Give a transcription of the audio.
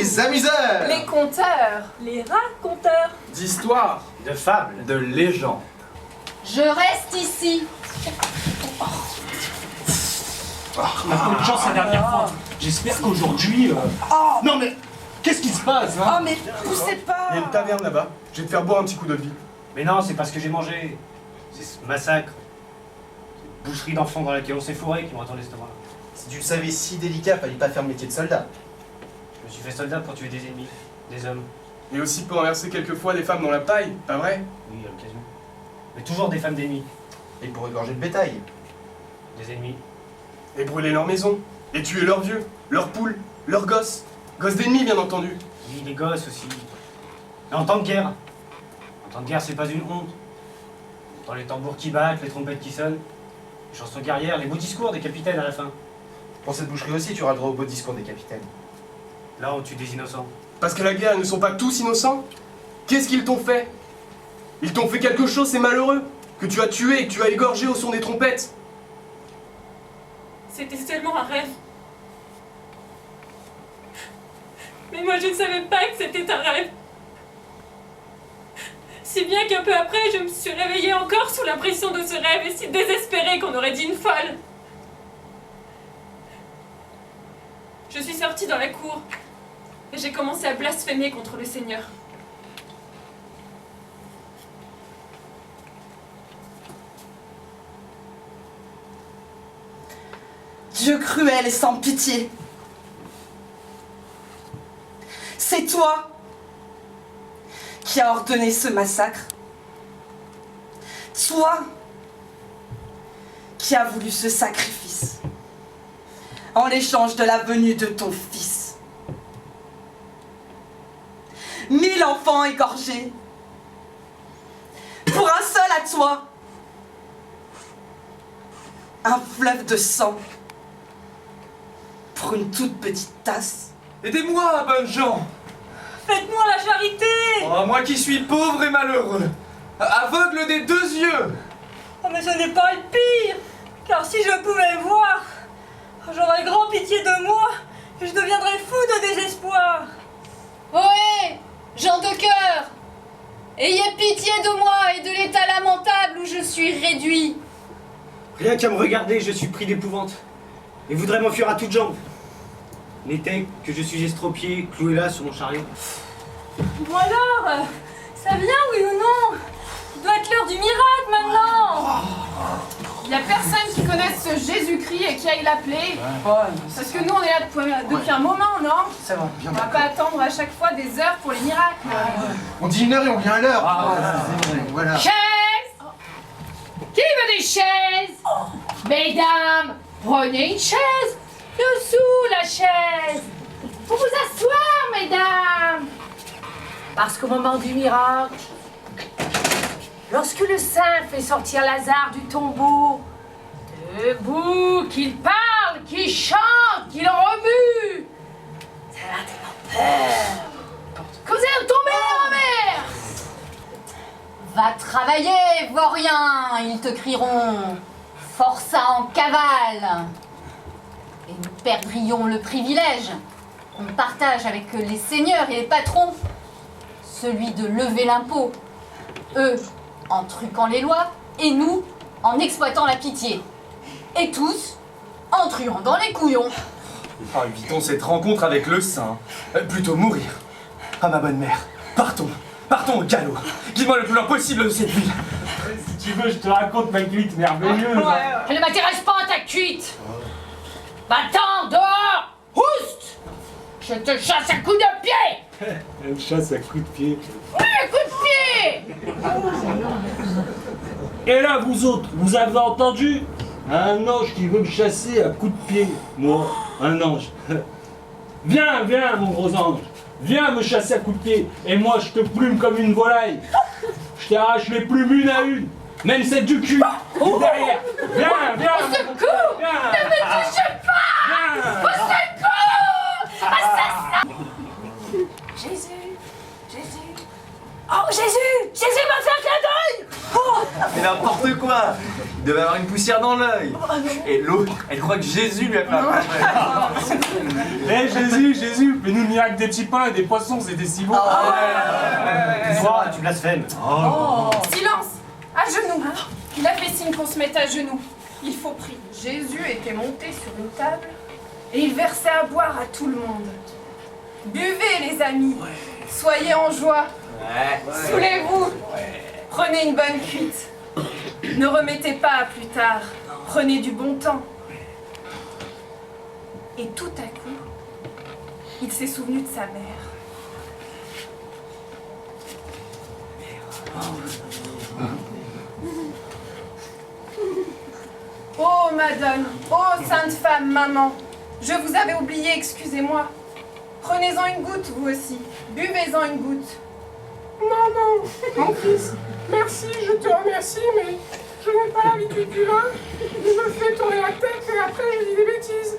Les amuseurs. Les conteurs. Les raconteurs. D'histoires, De fables. de légendes. Je reste ici. On a pas eu de chance la dernière fois. J'espère qu'aujourd'hui... Non mais, qu'est-ce qui se passe hein? Oh mais poussez pas. Il y a une taverne là-bas. Je vais te faire boire un petit coup d'eau de vie. Mais non, c'est pas ce que j'ai mangé. C'est ce massacre. Cette boucherie d'enfants dans laquelle on s'est fourré qui me retourne l'estomac. Si tu le savais si délicat, fallait pas faire le métier de soldat. Je me suis fait soldat pour tuer des ennemis, des hommes. Et aussi pour renverser quelquefois des femmes dans la paille, pas vrai? Oui, à l'occasion. Mais toujours des femmes d'ennemis. Et pour égorger le bétail. Des ennemis. Et brûler leur maison. Et tuer leurs vieux, leurs poules, leurs gosses. Gosses d'ennemis, bien entendu. Oui, les gosses aussi. Mais en temps de guerre. En temps de guerre, c'est pas une honte. Dans les tambours qui battent, les trompettes qui sonnent, les chansons guerrières, les beaux discours des capitaines à la fin. Pour cette boucherie aussi, tu auras le droit au beau discours des capitaines. Là, on tue des innocents. Parce qu'à la guerre, ils ne sont pas tous innocents. Qu'est-ce qu'ils t'ont fait? Ils t'ont fait quelque chose, c'est malheureux. Que tu as tué et que tu as égorgé au son des trompettes. C'était seulement un rêve. Mais moi je ne savais pas que c'était un rêve. Si bien qu'un peu après, je me suis réveillée encore sous la pression de ce rêve et si désespérée qu'on aurait dit une folle. Je suis sortie dans la cour et j'ai commencé à blasphémer contre le Seigneur. Dieu cruel et sans pitié, c'est toi qui as ordonné ce massacre. Toi qui as voulu ce sacrifice en l'échange de la venue de ton fils. 1000 enfants égorgés pour un seul à toi. Un fleuve de sang pour une toute petite tasse. Aidez-moi, bonnes gens! Faites-moi la charité! Oh, moi qui suis pauvre et malheureux, aveugle des 2 yeux! Oh mais ce n'est pas le pire! Car si je pouvais le voir, j'aurais grand pitié de moi et je deviendrais fou de désespoir! Ohé, gens de cœur, ayez pitié de moi et de l'état lamentable où je suis réduit. Rien qu'à me regarder, je suis pris d'épouvante. Et voudrais m'enfuir à toutes jambes. N'était que je suis estropié, cloué là sur mon chariot. Bon alors, ça vient oui ou non? Il doit être l'heure du miracle maintenant! Il y a personne qui connaisse ce Jésus-Christ et qui aille l'appeler. Parce que nous on est là depuis un moment, non? Ça va, bien. On va pas attendre à chaque fois des heures pour les miracles. On dit 1 heure et on vient à l'heure. Voilà. Chaises! Qui veut des chaises? Mesdames, prenez une chaise. Dessous la chaise. Pour vous asseoir, mesdames. Parce qu'au moment du miracle, lorsque le saint fait sortir Lazare du tombeau, debout, qu'il parle, qu'il chante, qu'il remue, ça va tellement peur que vous allez tomber en mer. Va travailler, vaurien, ils te crieront. Forçat en cavale. Et nous perdrions le privilège qu'on partage avec les seigneurs et les patrons, celui de lever l'impôt. Eux, en truquant les lois, et nous, en exploitant la pitié. Et tous, en truant dans les couillons. Oh, évitons cette rencontre avec le saint. Plutôt mourir. Ah, ma bonne mère, partons. Partons au galop. Guide-moi le plus loin possible de cette ville. Si tu veux, je te raconte ma cuite merveilleuse. Elle ne m'intéresse pas ta cuite. Va-t'en, dehors. Ouste. Je te chasse à coups de pied. Elle chasse à coups de pied. Oui, à coups de pied. Et là, vous autres, vous avez entendu? Un ange qui veut me chasser à coups de pied. Moi, un ange. Viens, viens, mon gros ange. Viens me chasser à coups de pied. Et moi, je te plume comme une volaille. Je t'arrache les plumes une à une. Même celle du cul. Derrière. Viens, viens. Au secours. Viens. Ne me touche pas. Viens. Au secours. Assassin. Jésus. Jésus. Oh, Jésus. Jésus m'a fait un clin d'œil. Mais n'importe quoi. devait avoir une poussière dans l'œil. Et l'autre, elle croit que Jésus lui a fait un progrès. Eh Jésus, fais-nous le miracle des petits pains et des poissons, c'était si bon. Toi, tu blasphèmes. Silence! À genoux! Il a fait signe qu'on se mette à genoux. Il faut prier. Jésus était monté sur une table et il versait à boire à tout le monde. Buvez les amis, soyez en joie, saoulez-vous, prenez une bonne cuite. Ne remettez pas à plus tard, prenez du bon temps. Et tout à coup, il s'est souvenu de sa mère. Oh madone, oh sainte femme, maman, je vous avais oublié, excusez-moi. Prenez-en une goutte, vous aussi, buvez-en une goutte. Non, mon fils, merci, je te remercie, mais je n'ai pas l'habitude du vin. Je me fais tourner la tête et après je dis des bêtises.